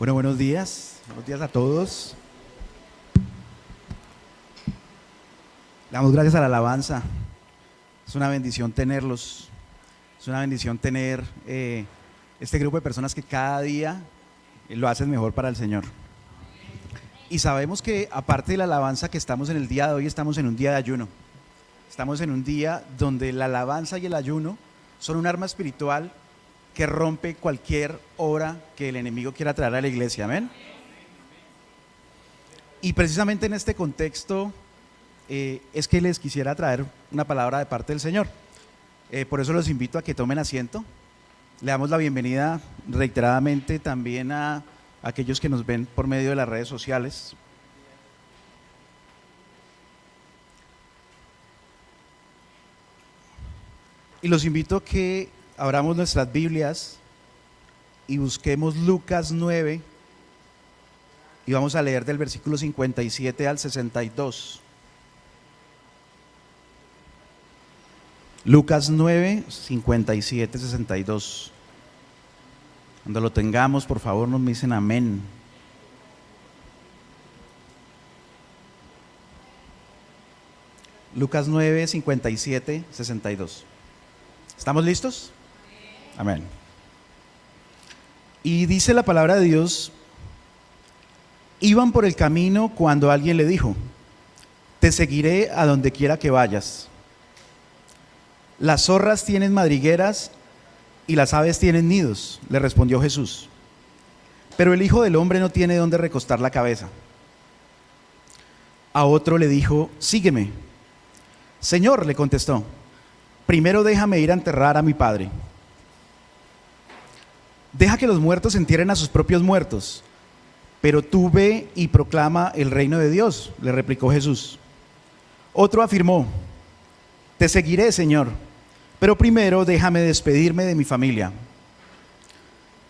Bueno, buenos días a todos. Le damos gracias a la alabanza. Es una bendición tenerlos, es una bendición tener este grupo de personas que cada día lo hacen mejor para el Señor. Y sabemos que aparte de la alabanza que estamos en el día de hoy, estamos en un día de ayuno. Estamos en un día donde la alabanza y el ayuno son un arma espiritual que rompe cualquier obra que el enemigo quiera traer a la iglesia, amén. Y precisamente en este contexto es que les quisiera traer una palabra de parte del Señor. Por eso los invito a que tomen asiento. Le damos la bienvenida reiteradamente también a aquellos que nos ven por medio de las redes sociales. Y los invito a que abramos nuestras Biblias y busquemos Lucas 9 y vamos a leer del versículo 57 al 62. Lucas 9, 57, 62. Cuando lo tengamos, por favor, nos dicen amén. Lucas 9, 57, 62. ¿Estamos listos? Amén. Y dice la palabra de Dios: iban por el camino cuando alguien le dijo: te seguiré a donde quiera que vayas. Las zorras tienen madrigueras y las aves tienen nidos, le respondió Jesús. Pero el Hijo del Hombre no tiene dónde recostar la cabeza. A otro le dijo: sígueme. Señor, le contestó, primero déjame ir a enterrar a mi padre. Deja que los muertos entierren a sus propios muertos, pero tú ve y proclama el reino de Dios, le replicó Jesús. Otro afirmó: te seguiré, Señor, pero primero déjame despedirme de mi familia.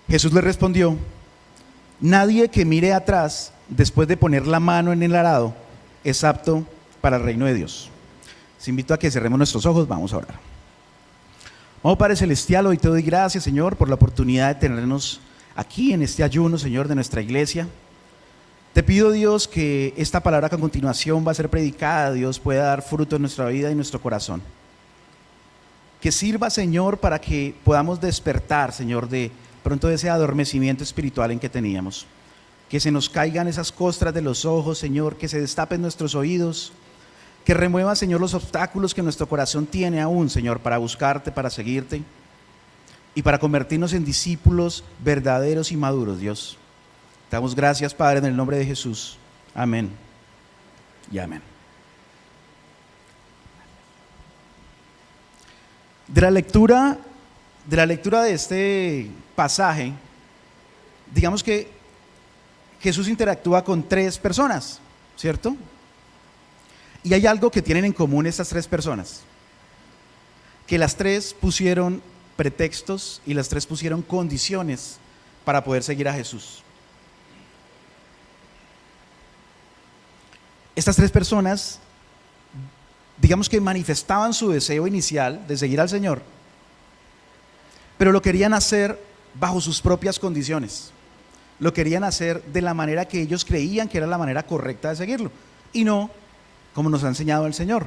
Jesús le respondió: nadie que mire atrás después de poner la mano en el arado es apto para el reino de Dios. Les invito a que cerremos nuestros ojos, vamos a orar. Oh Padre Celestial, hoy te doy gracias, Señor, por la oportunidad de tenernos aquí en este ayuno, Señor, de nuestra iglesia. Te pido, Dios, que esta palabra que a continuación va a ser predicada, Dios, pueda dar fruto en nuestra vida y en nuestro corazón. Que sirva, Señor, para que podamos despertar, Señor, de pronto de ese adormecimiento espiritual en que teníamos. Que se nos caigan esas costras de los ojos, Señor, que se destapen nuestros oídos. Que remueva, Señor, los obstáculos que nuestro corazón tiene aún, Señor, para buscarte, para seguirte y para convertirnos en discípulos verdaderos y maduros, Dios. Te damos gracias, Padre, en el nombre de Jesús. Amén y amén. De la lectura de este pasaje, digamos que Jesús interactúa con tres personas, ¿cierto? Y hay algo que tienen en común estas tres personas, que las tres pusieron pretextos y las tres pusieron condiciones para poder seguir a Jesús. Estas tres personas, digamos que manifestaban su deseo inicial de seguir al Señor, pero lo querían hacer bajo sus propias condiciones. Lo querían hacer de la manera que ellos creían que era la manera correcta de seguirlo, y no como nos ha enseñado el Señor.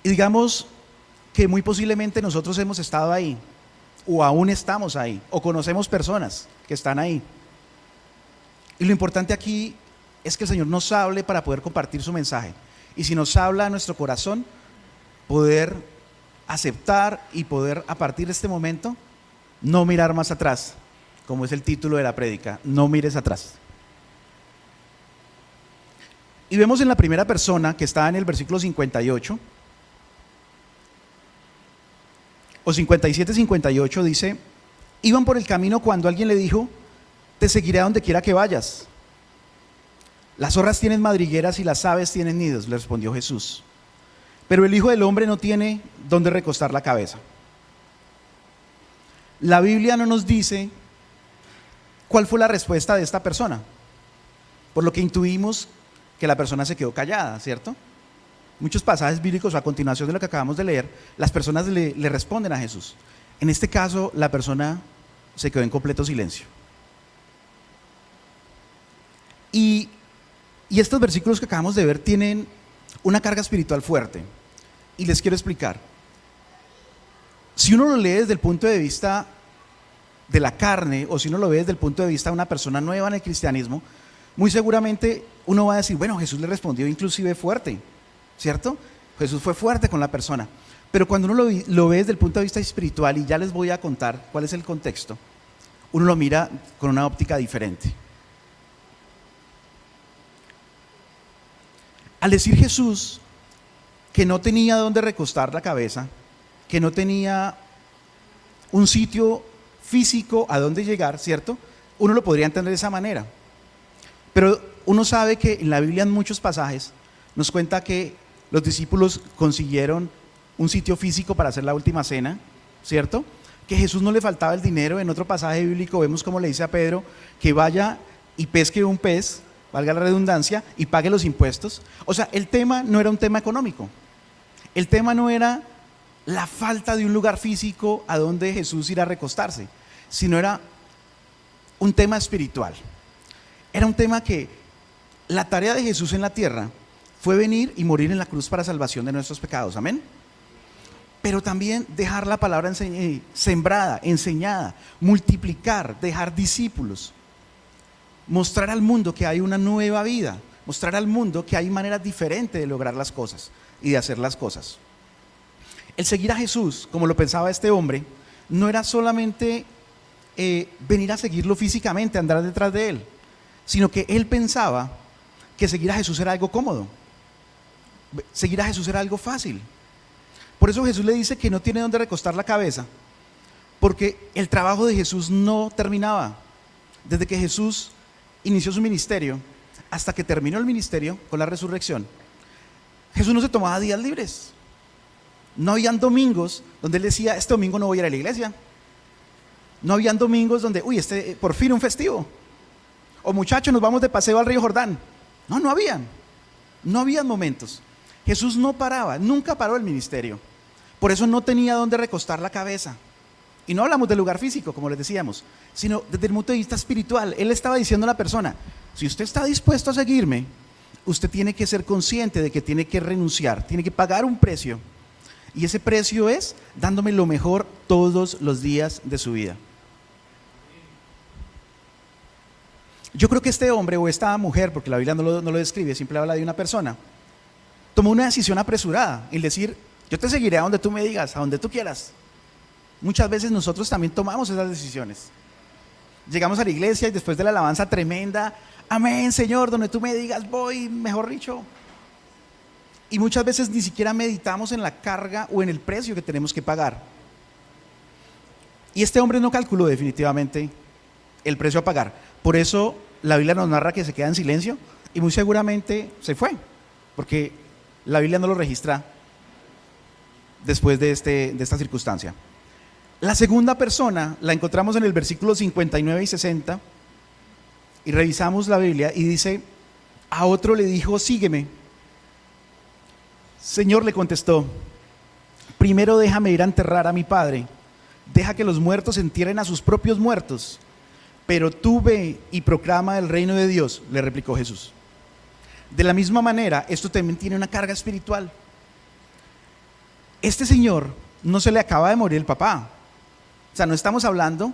Y digamos que muy posiblemente nosotros hemos estado ahí, o aún estamos ahí, o conocemos personas que están ahí. Y lo importante aquí es que el Señor nos hable para poder compartir su mensaje. Y si nos habla a nuestro corazón, poder aceptar y poder a partir de este momento no mirar más atrás, como es el título de la prédica: no mires atrás. Y vemos en la primera persona, que está en el versículo 58 o 57, 58, dice: iban por el camino cuando alguien le dijo: te seguiré a donde quiera que vayas. Las zorras tienen madrigueras y las aves tienen nidos, le respondió Jesús. Pero el Hijo del Hombre no tiene dónde recostar la cabeza. La Biblia no nos dice cuál fue la respuesta de esta persona, por lo que intuimos que la persona se quedó callada, ¿cierto? Muchos pasajes bíblicos a continuación de lo que acabamos de leer, las personas le responden a Jesús. En este caso, la persona se quedó en completo silencio. Y estos versículos que acabamos de ver tienen una carga espiritual fuerte. Y les quiero explicar. Si uno lo lee desde el punto de vista de la carne, o si uno lo ve desde el punto de vista de una persona nueva en el cristianismo, muy seguramente uno va a decir, bueno, Jesús le respondió inclusive fuerte, ¿cierto? Jesús fue fuerte con la persona. Pero cuando uno lo ve desde el punto de vista espiritual, y ya les voy a contar cuál es el contexto, uno lo mira con una óptica diferente. Al decir Jesús que no tenía dónde recostar la cabeza, que no tenía un sitio físico a dónde llegar, ¿cierto? Uno lo podría entender de esa manera. Pero uno sabe que en la Biblia en muchos pasajes nos cuenta que los discípulos consiguieron un sitio físico para hacer la última cena, ¿cierto? Que a Jesús no le faltaba el dinero. En otro pasaje bíblico vemos como le dice a Pedro que vaya y pesque un pez, valga la redundancia, y pague los impuestos. O sea, el tema no era un tema económico. El tema no era la falta de un lugar físico a donde Jesús irá a recostarse, sino era un tema espiritual. Era un tema que la tarea de Jesús en la tierra fue venir y morir en la cruz para salvación de nuestros pecados, amén. Pero también dejar la palabra sembrada, enseñada, multiplicar, dejar discípulos, mostrar al mundo que hay una nueva vida, mostrar al mundo que hay maneras diferentes de lograr las cosas y de hacer las cosas. El seguir a Jesús, como lo pensaba este hombre, no era solamente venir a seguirlo físicamente, andar detrás de él, sino que él pensaba que seguir a Jesús era algo cómodo, seguir a Jesús era algo fácil. Por eso Jesús le dice que no tiene dónde recostar la cabeza, porque el trabajo de Jesús no terminaba. Desde que Jesús inició su ministerio hasta que terminó el ministerio con la resurrección, Jesús no se tomaba días libres. No habían domingos donde él decía, este domingo no voy a ir a la iglesia. No habían domingos donde, por fin un festivo. O muchachos, nos vamos de paseo al río Jordán. No habían. No habían momentos. Jesús no paraba, nunca paró el ministerio. Por eso no tenía dónde recostar la cabeza. Y no hablamos del lugar físico, como les decíamos, sino desde el punto de vista espiritual. Él estaba diciendo a la persona, si usted está dispuesto a seguirme, usted tiene que ser consciente de que tiene que renunciar, tiene que pagar un precio. Y ese precio es dándome lo mejor todos los días de su vida. Yo creo que este hombre o esta mujer, porque la Biblia no lo describe, siempre habla de una persona, tomó una decisión apresurada, el decir, yo te seguiré a donde tú me digas, a donde tú quieras. Muchas veces nosotros también tomamos esas decisiones. Llegamos a la iglesia y después de la alabanza tremenda, amén Señor, donde tú me digas voy, mejor dicho. Y muchas veces ni siquiera meditamos en la carga o en el precio que tenemos que pagar. Y este hombre no calculó definitivamente el precio a pagar. Por eso la Biblia nos narra que se queda en silencio y muy seguramente se fue, porque la Biblia no lo registra después de esta circunstancia. La segunda persona la encontramos en el versículo 59 y 60 y revisamos la Biblia y dice, a otro le dijo, sígueme. Señor, le contestó, primero déjame ir a enterrar a mi padre, deja que los muertos entierren a sus propios muertos, pero tú ve y proclama el reino de Dios, le replicó Jesús. De la misma manera, esto también tiene una carga espiritual. Este señor no se le acaba de morir el papá. O sea, no estamos hablando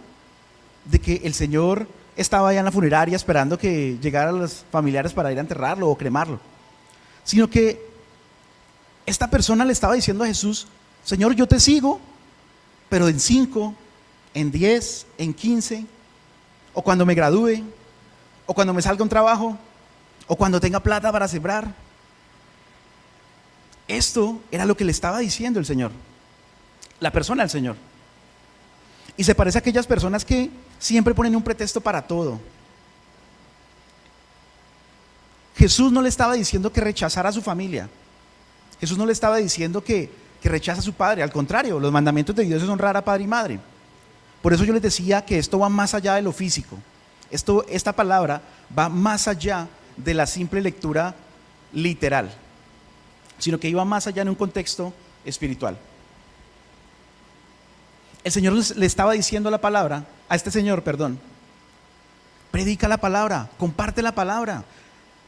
de que el señor estaba allá en la funeraria esperando que llegaran los familiares para ir a enterrarlo o cremarlo, sino que esta persona le estaba diciendo a Jesús, Señor, yo te sigo, pero en 5, en 10, en 15, o cuando me gradúe, o cuando me salga un trabajo, o cuando tenga plata para sembrar. Esto era lo que le estaba diciendo el Señor, la persona del Señor. Y se parece a aquellas personas que siempre ponen un pretexto para todo. Jesús no le estaba diciendo que rechazara a su familia. Jesús no le estaba diciendo que rechaza a su padre. Al contrario, los mandamientos de Dios es honrar a padre y madre. Por eso yo les decía que esto va más allá de lo físico. Esta palabra va más allá de la simple lectura literal, sino que iba más allá en un contexto espiritual. El Señor le estaba diciendo la palabra, a este señor, perdón, predica la palabra, comparte la palabra.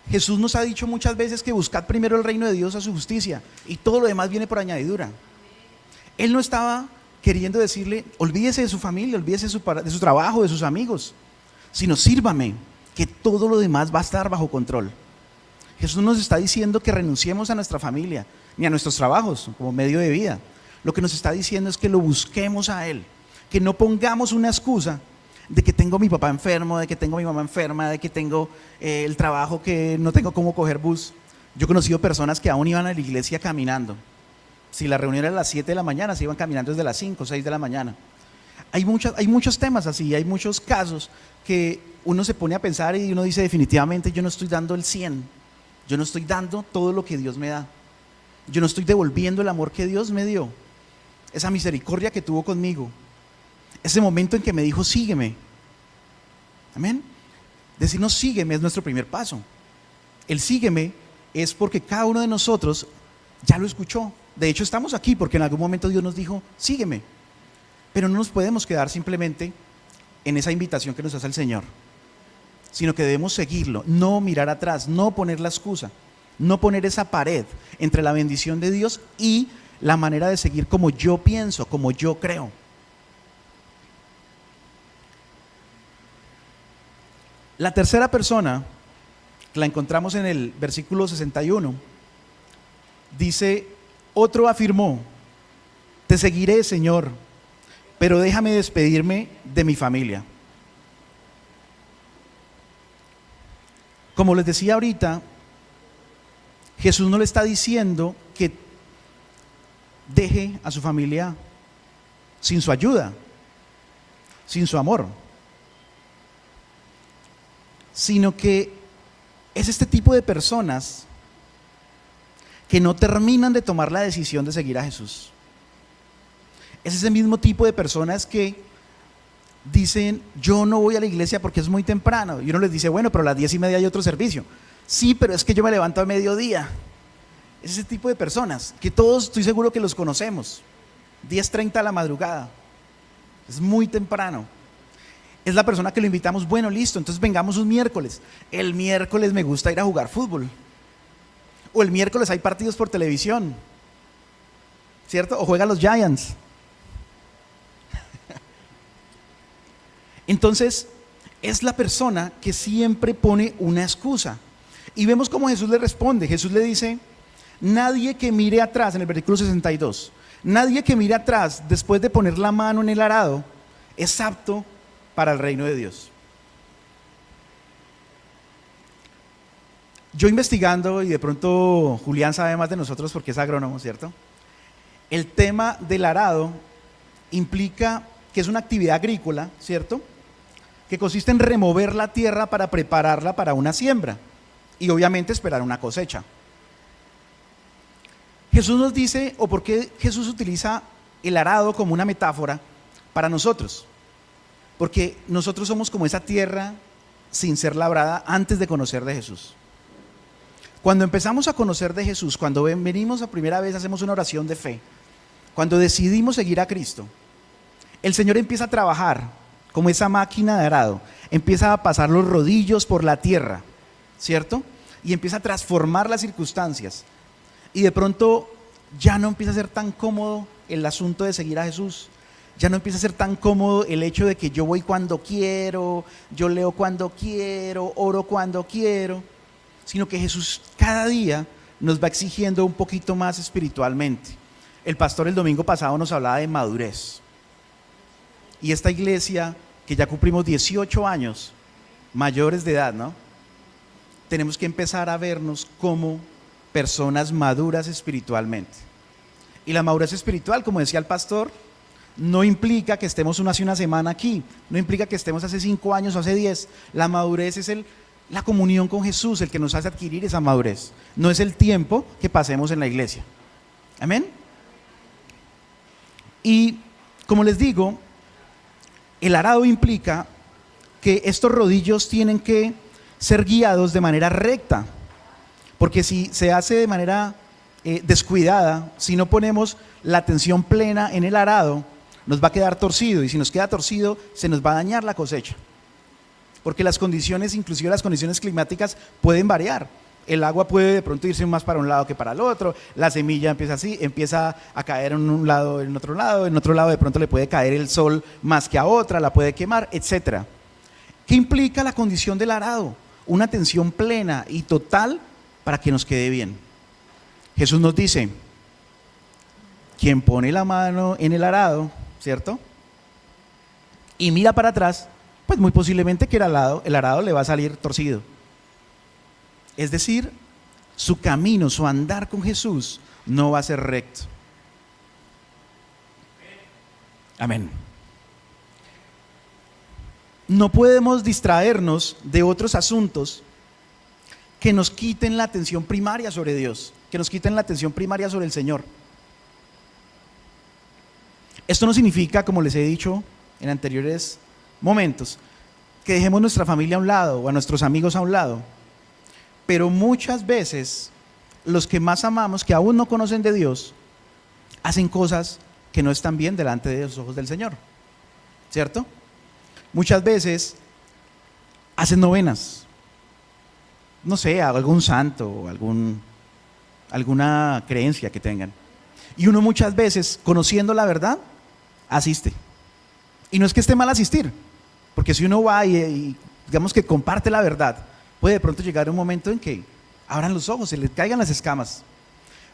Jesús nos ha dicho muchas veces que buscad primero el reino de Dios, a su justicia, y todo lo demás viene por añadidura. Él no estaba queriendo decirle, olvídese de su familia, olvídese de su trabajo, de sus amigos, sino sírvame, que todo lo demás va a estar bajo control. Jesús nos está diciendo que renunciemos a nuestra familia, ni a nuestros trabajos como medio de vida. Lo que nos está diciendo es que lo busquemos a Él, que no pongamos una excusa de que tengo a mi papá enfermo, de que tengo a mi mamá enferma, de que tengo el trabajo que no tengo cómo coger bus. Yo he conocido personas que aún iban a la iglesia caminando. Si la reunión era a las 7 de la mañana, se iban caminando desde las 5 o 6 de la mañana. Hay muchos temas así, hay muchos casos que uno se pone a pensar y uno dice, definitivamente yo no estoy dando el 100, yo no estoy dando todo lo que Dios me da, yo no estoy devolviendo el amor que Dios me dio, esa misericordia que tuvo conmigo, ese momento en que me dijo, sígueme. Amén. Decirnos sígueme es nuestro primer paso. El sígueme es porque cada uno de nosotros ya lo escuchó. De hecho estamos aquí porque en algún momento Dios nos dijo, sígueme. Pero no nos podemos quedar simplemente en esa invitación que nos hace el Señor, sino que debemos seguirlo, no mirar atrás, no poner la excusa, no poner esa pared entre la bendición de Dios y la manera de seguir como yo pienso, como yo creo. La tercera persona, la encontramos en el versículo 61, dice, otro afirmó, te seguiré, Señor, pero déjame despedirme de mi familia. Como les decía ahorita, Jesús no le está diciendo que deje a su familia sin su ayuda, sin su amor, sino que es este tipo de personas que no terminan de tomar la decisión de seguir a Jesús. Es ese mismo tipo de personas que dicen, yo no voy a la iglesia porque es muy temprano. Y uno les dice, bueno, pero a las 10:30 hay otro servicio. Sí, pero es que yo me levanto a mediodía. Es ese tipo de personas que todos estoy seguro que los conocemos. 10:30 a la madrugada. Es muy temprano. Es la persona que lo invitamos, bueno, listo, entonces vengamos un miércoles. El miércoles me gusta ir a jugar fútbol. O el miércoles hay partidos por televisión, ¿cierto? O juegan los Giants. Entonces, es la persona que siempre pone una excusa. Y vemos cómo Jesús le responde. Jesús le dice, nadie que mire atrás, en el versículo 62, nadie que mire atrás después de poner la mano en el arado es apto para el reino de Dios. Yo investigando, y de pronto Julián sabe más de nosotros porque es agrónomo, ¿cierto? El tema del arado implica que es una actividad agrícola, ¿cierto?, que consiste en remover la tierra para prepararla para una siembra y obviamente esperar una cosecha. Jesús nos dice, o por qué Jesús utiliza el arado como una metáfora para nosotros, porque nosotros somos como esa tierra sin ser labrada antes de conocer de Jesús. Cuando empezamos a conocer de Jesús, cuando venimos a primera vez, hacemos una oración de fe, cuando decidimos seguir a Cristo, el Señor empieza a trabajar como esa máquina de arado, empieza a pasar los rodillos por la tierra, ¿cierto? Y empieza a transformar las circunstancias. Y de pronto ya no empieza a ser tan cómodo el asunto de seguir a Jesús. Ya no empieza a ser tan cómodo el hecho de que yo voy cuando quiero, yo leo cuando quiero, oro cuando quiero, sino que Jesús cada día nos va exigiendo un poquito más espiritualmente. El pastor el domingo pasado nos hablaba de madurez. Y esta iglesia, que ya cumplimos 18 años, mayores de edad, ¿no? Tenemos que empezar a vernos como personas maduras espiritualmente. Y la madurez espiritual, como decía el pastor, no implica que estemos hace una semana aquí, no implica que estemos hace 5 años o hace 10. La madurez es la comunión con Jesús, el que nos hace adquirir esa madurez. No es el tiempo que pasemos en la iglesia. Amén. Y como les digo, el arado implica que estos rodillos tienen que ser guiados de manera recta, porque si se hace de manera descuidada, si no ponemos la atención plena en el arado, nos va a quedar torcido, y si nos queda torcido, se nos va a dañar la cosecha. Porque las condiciones, inclusive las condiciones climáticas, pueden variar. El agua puede de pronto irse más para un lado que para el otro, la semilla empieza a caer en un lado, en otro lado de pronto le puede caer el sol más que a otra, la puede quemar, etc. ¿Qué implica la condición del arado? Una atención plena y total para que nos quede bien. Jesús nos dice, quien pone la mano en el arado, ¿cierto? Y mira para atrás, pues muy posiblemente que el arado le va a salir torcido. Es decir, su camino, su andar con Jesús no va a ser recto. Amén. No podemos distraernos de otros asuntos que nos quiten la atención primaria sobre Dios, que nos quiten la atención primaria sobre el Señor. Esto no significa, como les he dicho en anteriores momentos, que dejemos nuestra familia a un lado o a nuestros amigos a un lado. Pero muchas veces los que más amamos, que aún no conocen de Dios, hacen cosas que no están bien delante de los ojos del Señor, ¿cierto? Muchas veces hacen novenas, no sé, a algún santo o alguna creencia que tengan. Y uno muchas veces, conociendo la verdad, asiste. Y no es que esté mal asistir, porque si uno va y digamos que comparte la verdad, puede de pronto llegar un momento en que abran los ojos, se les caigan las escamas.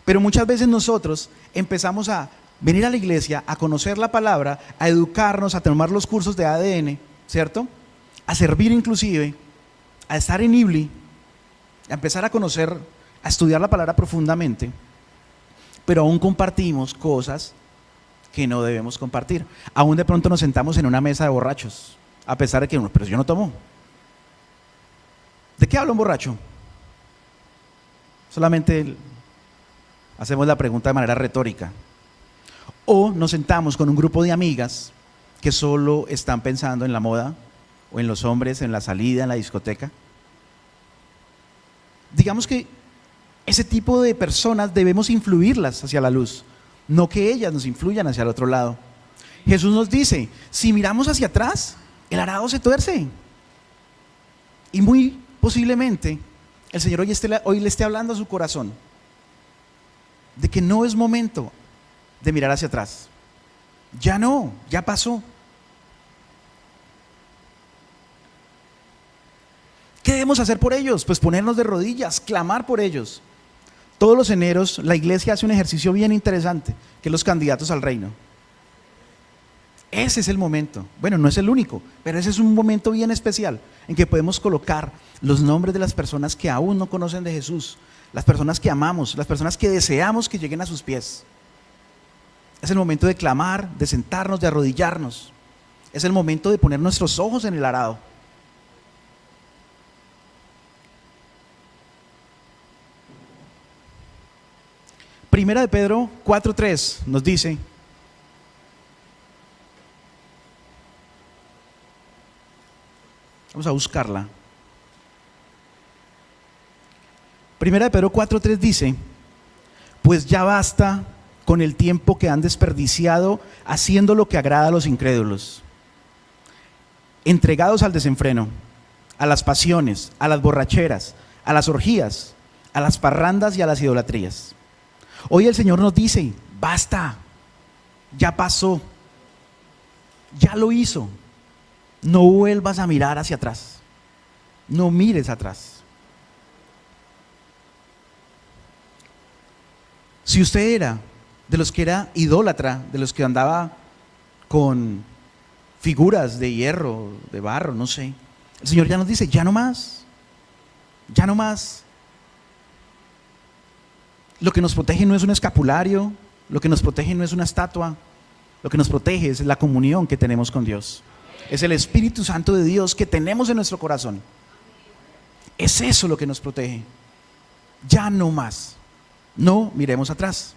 Pero muchas veces nosotros empezamos a venir a la iglesia, a conocer la palabra, a educarnos, a tomar los cursos de ADN, ¿cierto? A servir inclusive, a estar en IBLI, a empezar a conocer, a estudiar la palabra profundamente, pero aún compartimos cosas que no debemos compartir. Aún de pronto nos sentamos en una mesa de borrachos, a pesar de que pero yo no tomo. ¿De qué habla un borracho? Solamente hacemos la pregunta de manera retórica. O nos sentamos con un grupo de amigas que solo están pensando en la moda, o en los hombres, en la salida, en la discoteca. Digamos que ese tipo de personas debemos influirlas hacia la luz, no que ellas nos influyan hacia el otro lado. Jesús nos dice, si miramos hacia atrás, el arado se tuerce. Y muy posiblemente el Señor hoy le esté hablando a su corazón de que no es momento de mirar hacia atrás. Ya no, ya pasó. ¿Qué debemos hacer por ellos? Pues ponernos de rodillas, clamar por ellos. Todos los eneros la iglesia hace un ejercicio bien interesante, que es los candidatos al reino. Ese es el momento, bueno, no es el único, pero ese es un momento bien especial en que podemos colocar los nombres de las personas que aún no conocen de Jesús, las personas que amamos, las personas que deseamos que lleguen a sus pies. Es el momento de clamar, de sentarnos, de arrodillarnos. Es el momento de poner nuestros ojos en el arado. Primera de Pedro 4:3 nos dice: vamos a buscarla. Primera de Pedro 4:3 dice: pues ya basta con el tiempo que han desperdiciado haciendo lo que agrada a los incrédulos, entregados al desenfreno, a las pasiones, a las borracheras, a las orgías, a las parrandas y a las idolatrías. Hoy el Señor nos dice: basta, ya pasó, ya lo hizo. No vuelvas a mirar hacia atrás, no mires atrás. Si usted era de los que era idólatra, de los que andaba con figuras de hierro, de barro, no sé, el Señor ya nos dice: ya no más, ya no más. Lo que nos protege no es un escapulario, lo que nos protege no es una estatua, lo que nos protege es la comunión que tenemos con Dios. Es el Espíritu Santo de Dios que tenemos en nuestro corazón. Es eso lo que nos protege. Ya no más. No miremos atrás.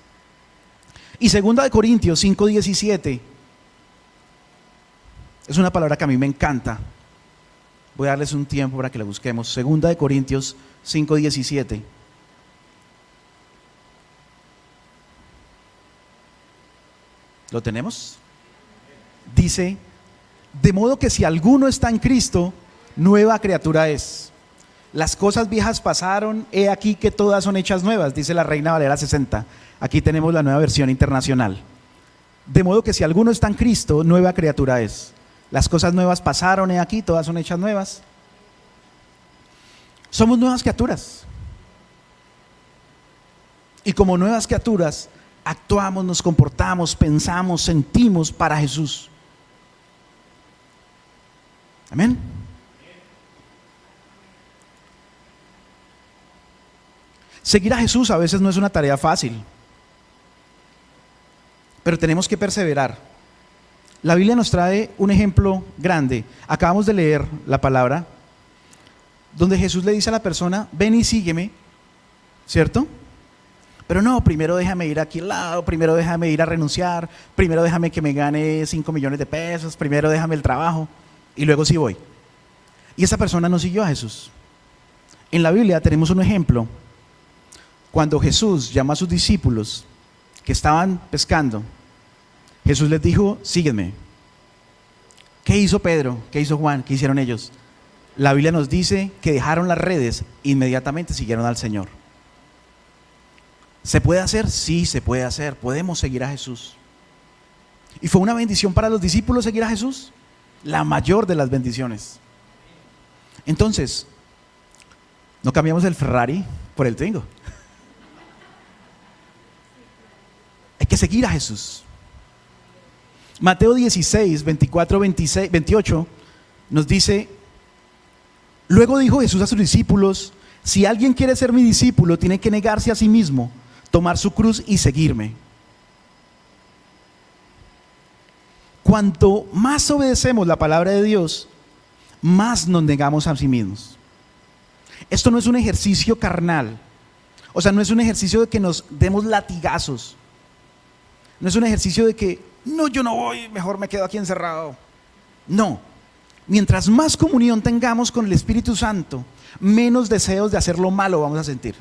Y 2 Corintios 5:17 es una palabra que a mí me encanta. Voy a darles un tiempo para que la busquemos. 2 Corintios 5:17. ¿Lo tenemos? dice: de modo que si alguno está en Cristo, nueva criatura es. Las cosas viejas pasaron, he aquí que todas son hechas nuevas, dice la Reina Valera 60. Aquí tenemos la nueva versión internacional. De modo que si alguno está en Cristo, nueva criatura es. Las cosas nuevas pasaron, he aquí, todas son hechas nuevas. Somos nuevas criaturas. Y como nuevas criaturas, actuamos, nos comportamos, pensamos, sentimos para Jesús. Amén. Seguir a Jesús a veces no es una tarea fácil, pero tenemos que perseverar. La Biblia nos trae un ejemplo grande. Acabamos de leer la palabra donde Jesús le dice a la persona: ven y sígueme, ¿cierto? Pero no, primero déjame ir aquí al lado, primero déjame ir a renunciar, primero déjame que me gane 5 millones de pesos, primero déjame el trabajo y luego sí voy. Y esa persona no siguió a Jesús. En la Biblia tenemos un ejemplo. Cuando Jesús llamó a sus discípulos que estaban pescando, Jesús les dijo: sígueme. ¿Qué hizo Pedro? ¿Qué hizo Juan? ¿Qué hicieron ellos? La Biblia nos dice que dejaron las redes, inmediatamente siguieron al Señor. ¿Se puede hacer? Sí, se puede hacer. Podemos seguir a Jesús. ¿Y fue una bendición para los discípulos seguir a Jesús? La mayor de las bendiciones. Entonces, no cambiamos el Ferrari por el Twingo. Hay que seguir a Jesús. Mateo 16, 24, 26, 28 nos dice: luego dijo Jesús a sus discípulos: si alguien quiere ser mi discípulo, tiene que negarse a sí mismo, tomar su cruz y seguirme. Cuanto más obedecemos la palabra de Dios, más nos negamos a sí mismos. Esto no es un ejercicio carnal. O sea, no es un ejercicio de que nos demos latigazos. No es un ejercicio de que, no, yo no voy, mejor me quedo aquí encerrado. No. Mientras más comunión tengamos con el Espíritu Santo, menos deseos de hacer lo malo vamos a sentir.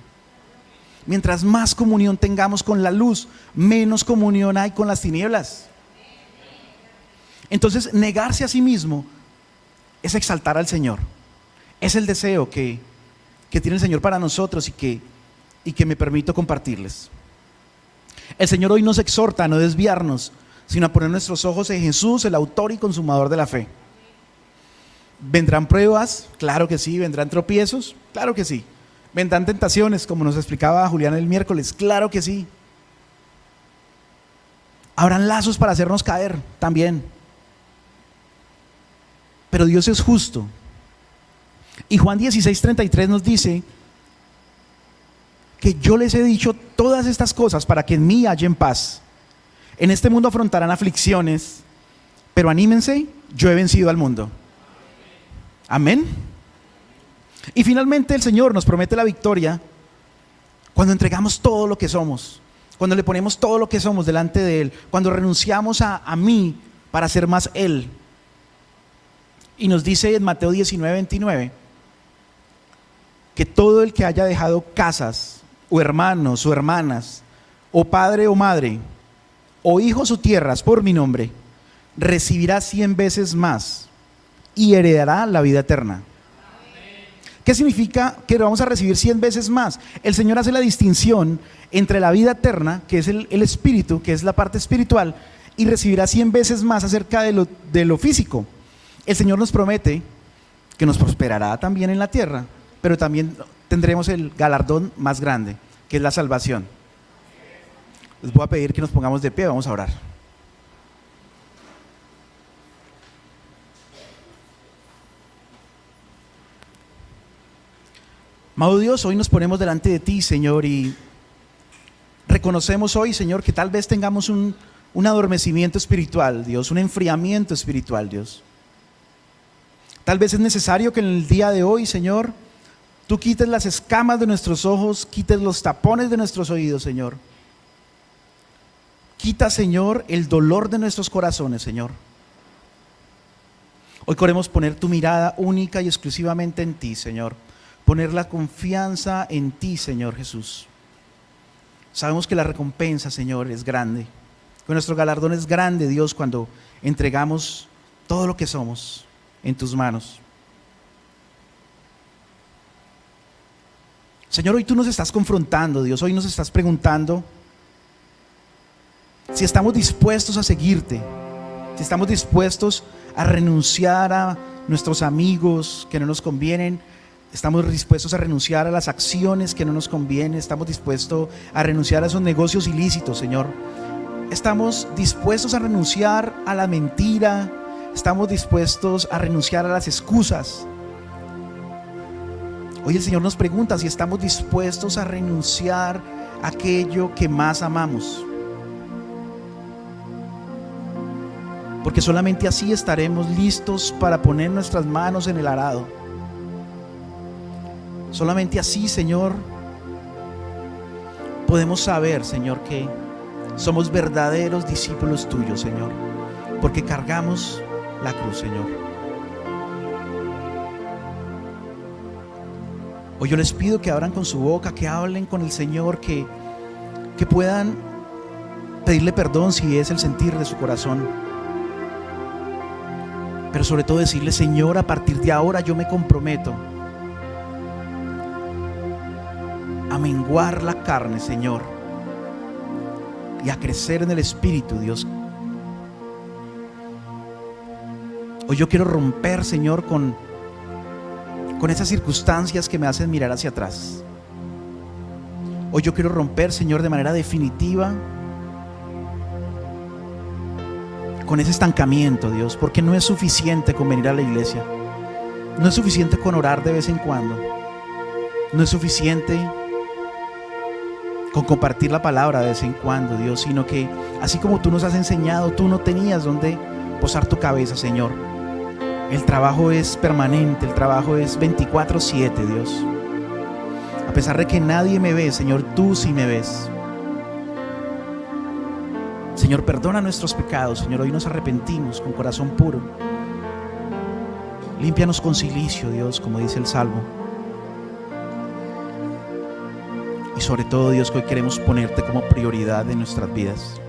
Mientras más comunión tengamos con la luz, menos comunión hay con las tinieblas. Entonces, negarse a sí mismo es exaltar al Señor. Es el deseo que tiene el Señor para nosotros y que me permito compartirles. El Señor hoy nos exhorta a no desviarnos, sino a poner nuestros ojos en Jesús, el autor y consumador de la fe. ¿Vendrán pruebas? Claro que sí. ¿Vendrán tropiezos? Claro que sí. ¿Vendrán tentaciones, como nos explicaba Julián el miércoles? Claro que sí. ¿Habrán lazos para hacernos caer? También. Pero Dios es justo. Y Juan 16:33 nos dice que yo les he dicho todas estas cosas para que en mí hallen paz. En este mundo afrontarán aflicciones, pero anímense, yo he vencido al mundo. Amén. Y finalmente el Señor nos promete la victoria cuando entregamos todo lo que somos, cuando le ponemos todo lo que somos delante de Él, cuando renunciamos a mí para ser más Él. Y nos dice en Mateo 19:29 que todo el que haya dejado casas, o hermanos o hermanas, o padre o madre, o hijos o tierras por mi nombre, recibirá 100 veces más y heredará la vida eterna. ¿Qué significa que vamos a recibir 100 veces más? El Señor hace la distinción entre la vida eterna, que es el espíritu, que es la parte espiritual, y recibirá 100 veces más acerca de lo físico. El Señor nos promete que nos prosperará también en la tierra, pero también tendremos el galardón más grande, que es la salvación. Les voy a pedir que nos pongamos de pie, vamos a orar. Amado Dios, hoy nos ponemos delante de ti, Señor, y reconocemos hoy, Señor, que tal vez tengamos un adormecimiento espiritual, Dios, un enfriamiento espiritual, Dios. Tal vez es necesario que en el día de hoy, Señor, tú quites las escamas de nuestros ojos, quites los tapones de nuestros oídos, Señor. Quita, Señor, el dolor de nuestros corazones, Señor. Hoy queremos poner tu mirada única y exclusivamente en ti, Señor. Poner la confianza en ti, Señor Jesús. Sabemos que la recompensa, Señor, es grande. Que nuestro galardón es grande, Dios, cuando entregamos todo lo que somos en tus manos. Señor, hoy tú nos estás confrontando, Dios, hoy nos estás preguntando si estamos dispuestos a seguirte, si estamos dispuestos a renunciar a nuestros amigos que no nos convienen, estamos dispuestos a renunciar a las acciones que no nos convienen, estamos dispuestos a renunciar a esos negocios ilícitos, Señor. Estamos dispuestos a renunciar a la mentira, estamos dispuestos a renunciar a las excusas. Hoy el Señor nos pregunta si estamos dispuestos a renunciar a aquello que más amamos. Porque solamente así estaremos listos para poner nuestras manos en el arado. Solamente así, Señor, podemos saber, Señor, que somos verdaderos discípulos tuyos, Señor, porque cargamos la cruz, Señor. Hoy yo les pido que abran con su boca, que hablen con el Señor, que puedan pedirle perdón si es el sentir de su corazón. Pero sobre todo decirle: Señor, a partir de ahora yo me comprometo a menguar la carne, Señor, y a crecer en el Espíritu, Dios. Hoy yo quiero romper, Señor, con esas circunstancias que me hacen mirar hacia atrás. Hoy yo quiero romper, Señor, de manera definitiva con ese estancamiento, Dios, porque no es suficiente con venir a la iglesia, no es suficiente con orar de vez en cuando, no es suficiente con compartir la palabra de vez en cuando, Dios, sino que así como tú nos has enseñado, tú no tenías donde posar tu cabeza, Señor. El trabajo es permanente, el trabajo es 24/7, Dios. A pesar de que nadie me ve, Señor, tú sí me ves. Señor, perdona nuestros pecados, Señor. Hoy nos arrepentimos con corazón puro. Límpianos con cilicio, Dios, como dice el Salmo. Y sobre todo, Dios, que hoy queremos ponerte como prioridad en nuestras vidas.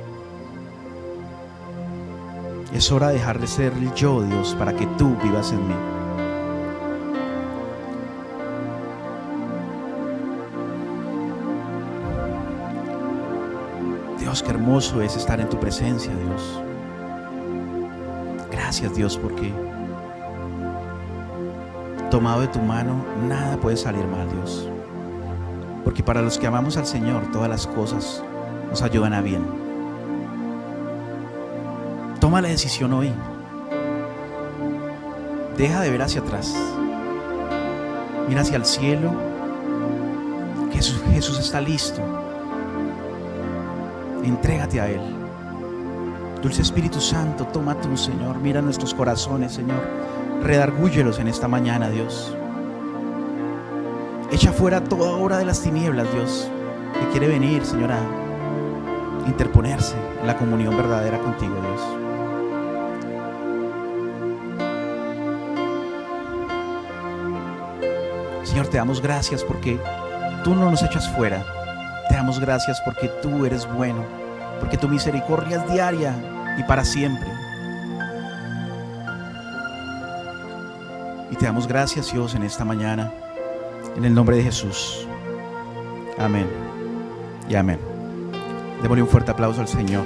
Es hora de dejar de ser el yo, Dios, para que tú vivas en mí. Dios, qué hermoso es estar en tu presencia, Dios. Gracias, Dios, porque tomado de tu mano nada puede salir mal, Dios. Porque para los que amamos al Señor, todas las cosas nos ayudan a bien. Toma la decisión hoy. Deja de ver hacia atrás. Mira hacia el cielo. Jesús está listo. Entrégate a Él. Dulce Espíritu Santo, toma tú, Señor. Mira nuestros corazones, Señor. Redargúyelos en esta mañana, Dios. Echa fuera toda obra de las tinieblas, Dios, que quiere venir, Señor, a interponerse en la comunión verdadera contigo, Dios. Señor, te damos gracias porque tú no nos echas fuera. Te damos gracias porque tú eres bueno, porque tu misericordia es diaria y para siempre. Y te damos gracias, Dios, en esta mañana, en el nombre de Jesús. Amén y amén. Démosle un fuerte aplauso al Señor.